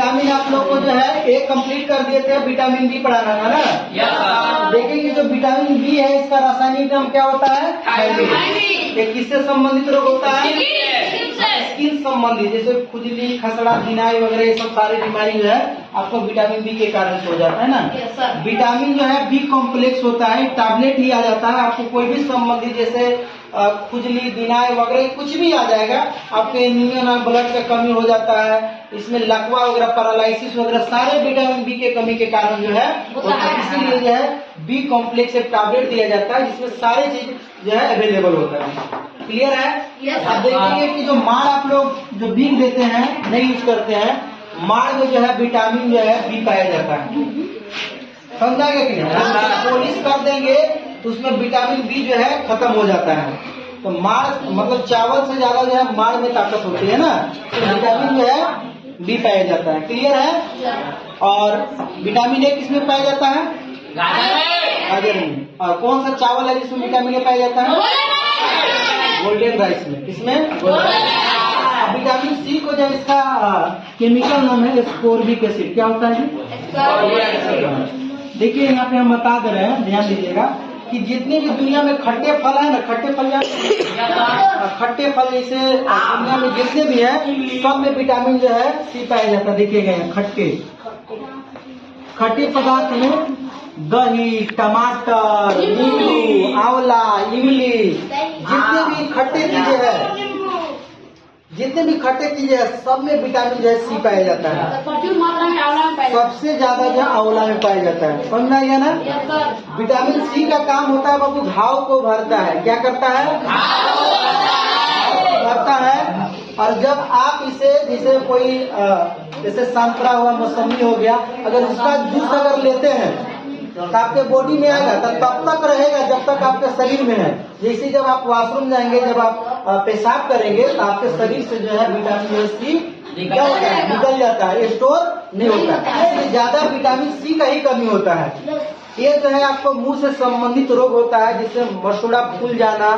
Vitamin आप लोग को जो है ए कंप्लीट कर दिए थे, विटामिन बी पढ़ाना था ना। देखेंगे जो विटामिन बी है इसका रासायनिक नाम क्या होता है? थायमिन। ये किससे संबंधित रोग होता है? स्किन संबंधित, जैसे खुजली, खसड़ा, बिनाई वगैरह ये सब सारी बीमारी जो है आपको विटामिन बी के कारण से हो जाता है ना। विटामिन जो है बी कॉम्प्लेक्स होता है, टैबलेट लिया जाता है। आपको कोई भी संबंधित जैसे खुजली, बिनाई वगैरह कुछ भी आ जाएगा, आपके इम्यून और ब्लड का कमी हो जाता है, इसमें लकवा वगैरह, पैरालिसिस वगैरह सारे विटामिन बी के कमी के कारण जो है होता है। इसीलिए जो है बी कॉम्प्लेक्स एक टैबलेट दिया जाता है जिसमें सारे चीज जो है अवेलेबल होता है। क्लियर है? अब देखेंगे कि जो माड़ आप लोग जो बीज देते हैं, नहीं यूज करते हैं, माड़ में जो है विटामिन जो है बी पाया जाता है। समझाएंगे कि नहीं? पॉलिश कर देंगे तो उसमें विटामिन बी जो है खत्म हो जाता है। तो माड़ मतलब चावल से ज्यादा जो है माड़ में ताकत होती है ना, तो विटामिन जो है बी पाया जाता है। क्लियर है? और विटामिन ए किसमें पाया जाता है? गाजर में। और कौन सा चावल है जिसमें विटामिन ए पाया जाता है? गोल्डन राइस में। किसमें? विटामिन सी को जो इसका केमिकल नाम है एस्कोर्बिक एसिड। क्या होता है? देखिए यहाँ पे हम बता दे रहे हैं, ध्यान दीजिएगा कि जितने भी दुनिया में खट्टे फल है ना, खट्टे फल जैसे दुनिया में जितने भी है सब में विटामिन जो है सी पाया जाता है। देखिएगा यहाँ खट्टे पदार्थ में दही, टमाटर, नींबू, आंवला, इमली, जितने भी खट्टे चीजें है सब में विटामिन जो है सी पाया जाता है। प्रचुर मात्रा में आंवला में पाया जाता है। सबसे ज्यादा जो आंवला में पाया जाता है। समझ आएगा ना? विटामिन सी का काम होता है बाबू, घाव को भरता है। क्या करता है? भरता है। और जब आप इसे जैसे कोई जैसे संतरा हुआ, मौसमी हो गया, अगर उसका जूस अगर लेते हैं तो आपके बॉडी में आएगा तो तब तक रहेगा जब तक आपके शरीर में है। जैसे जब आप वॉशरूम जाएंगे, जब आप पेशाब करेंगे तो आपके शरीर से जो है विटामिन सी क्या होता है? निकल जाता है, स्टोर नहीं होता है। इसलिए ज्यादा विटामिन सी का ही कमी होता है। ये जो है आपको मुंह से संबंधित रोग होता है, जिससे मसूड़ा फूल जाना,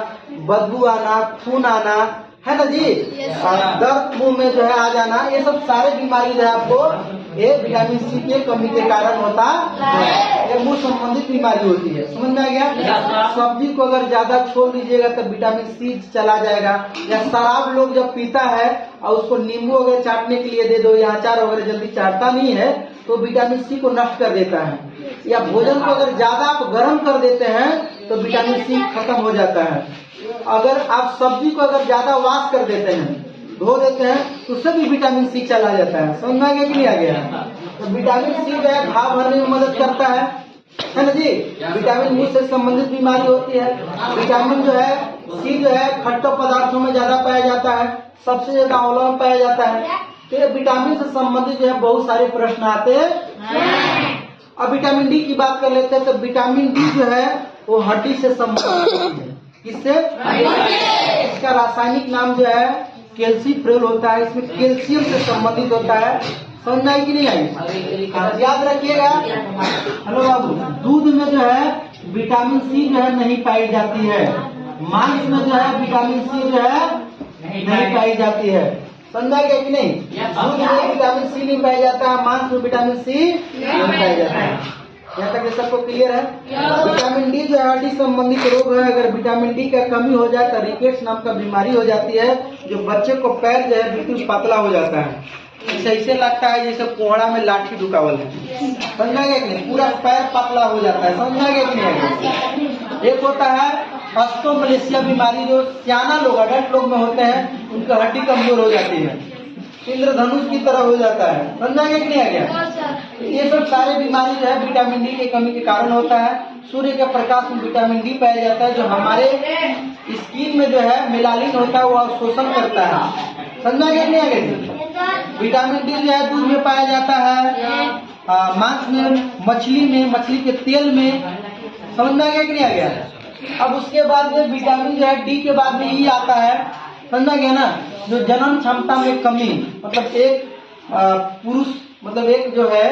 बदबू आना, खून आना, है ना जी, दर्द मुंह में जो है आ जाना, ये सब सारे बीमारी जो है आपको ये विटामिन सी के कमी के कारण होता है। ये मुंह संबंधित बीमारी होती है। समझ में आ गया? सब्जी को अगर ज्यादा छोड़ दीजिएगा तो विटामिन सी चला जाएगा। या शराब लोग जब पीता है और उसको नींबू वगैरह चाटने के लिए दे दो, या अचार वगैरह जल्दी चाटता नहीं है तो विटामिन सी को नष्ट कर देता है। या भोजन को अगर ज्यादा आप गर्म कर देते हैं तो विटामिन सी खत्म हो जाता है। अगर आप सब्जी को अगर ज्यादा वॉश कर देते हैं, धो देते हैं, तो उससे भी विटामिन सी चला जाता है। समझ में आ गया कि नहीं आ गया? तो विटामिन सी जो है घाव भरने में मदद करता है ना जी। विटामिन बी से संबंधित बीमारी होती है। विटामिन जो है सी जो है खट्टे पदार्थों में ज्यादा पाया जाता है, सबसे ज्यादा आंवला में पाया जाता है। तो ये विटामिन से संबंधित जो है बहुत सारे प्रश्न आते हैं। अब विटामिन डी की बात कर लेते हैं। तो विटामिन डी जो है वो हड्डी से संबंधित है। किससे? इसका रासायनिक नाम जो है कैल्सीफ्रेल होता है। इसमें कैल्शियम से संबंधित होता है। समझ आई कि नहीं आई? याद रखिएगा। हेलो बाबू, दूध में जो है विटामिन सी जो है नहीं पाई जाती है। मांस में जो है विटामिन सी जो है नहीं पाई जाती है। समझा गया कि नहीं? दूध में विटामिन सी नहीं पाया जाता है, मांस में विटामिन सी नहीं पाया जाता है। यहाँ तक ये सबको क्लियर है? विटामिन डी जो है हड्डी संबंधित रोग है। अगर विटामिन डी का कमी हो जाए तो रिकेट्स नाम का बीमारी हो जाती है, जो बच्चे को पैर जो है बिल्कुल पतला हो जाता है। ऐसे लगता है जैसे कोहड़ा में लाठी ढुकावल है। समझा गया कि नहीं? पूरा पैर पतला हो जाता है। समझा गया कि नहीं? एक होता है ऑस्टियोमलेशिया बीमारी, जो सियाना लोग, अडल्ट लोग में होते हैं, उनकी हड्डी कमजोर हो जाती है, इंद्रधनुष की तरह हो जाता है। समझा गया कि नहीं आ गया? ये सब सारे बीमारी जो है विटामिन डी की कमी के कारण होता है। सूर्य के प्रकाश में विटामिन डी पाया जाता है, जो हमारे स्किन में जो है मेलानिन होता है वो अवशोषण करता है। समझा गया कि नहीं आ गया? विटामिन डी जो है दूध में पाया जाता है, मांस में, मछली में, मछली के तेल में। समझ में आ गया कि नहीं आ गया? अब उसके बाद में विटामिन जो है डी के बाद में ई आता है। समझा गया ना? जो जन्म क्षमता में कमी, मतलब एक पुरुष, मतलब एक जो है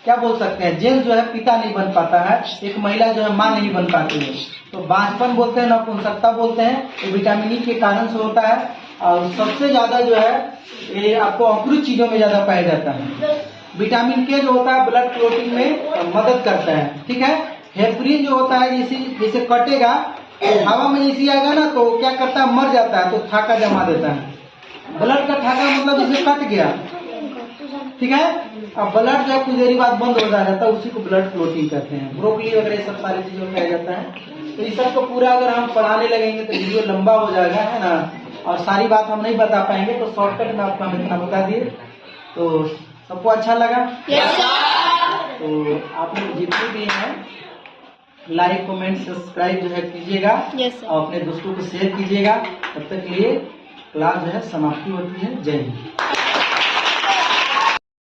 क्या बोल सकते हैं, जेंट्स जो है पिता नहीं बन पाता है, एक महिला जो है माँ नहीं बन पाती है, तो बांझपन बोलते हैं, नपुंसकता बोलते हैं। तो विटामिन ई के कारण से होता है। और सबसे ज्यादा जो है ये आपको अंकुरित चीजों में ज्यादा पाया जाता है। विटामिन के जो होता है ब्लड क्लोटिंग में मदद करता है, ठीक है। हेपरिन जो होता है जैसे कटेगा तो हवा में जैसे आएगा ना तो क्या करता है, मर जाता है, तो थाका जमा देता है। ब्लड का थाका मतलब जैसे कट गया, ठीक है। अब ब्लड जो है कुछ देरी बाद बंद हो जाता है, उसी को ब्लड क्लोटिंग कहते हैं। ब्रोकली वगैरह ये सब सारी चीजों में पाया जाता है। तो इस सब को पूरा अगर हम पढ़ाने लगेंगे तो वीडियो लंबा हो जाएगा, है ना, और सारी बात हम नहीं बता पाएंगे। तो शॉर्टकट में आपको हम इतना बता दिए। तो सबको अच्छा लगा? तो आप लोग जितने भी हैं लाइक कमेंट सब्सक्राइब जो है कीजिएगा और अपने दोस्तों को शेयर कीजिएगा। तब तक के लिए क्लास जो है समाप्ति होती है। जय हिंद।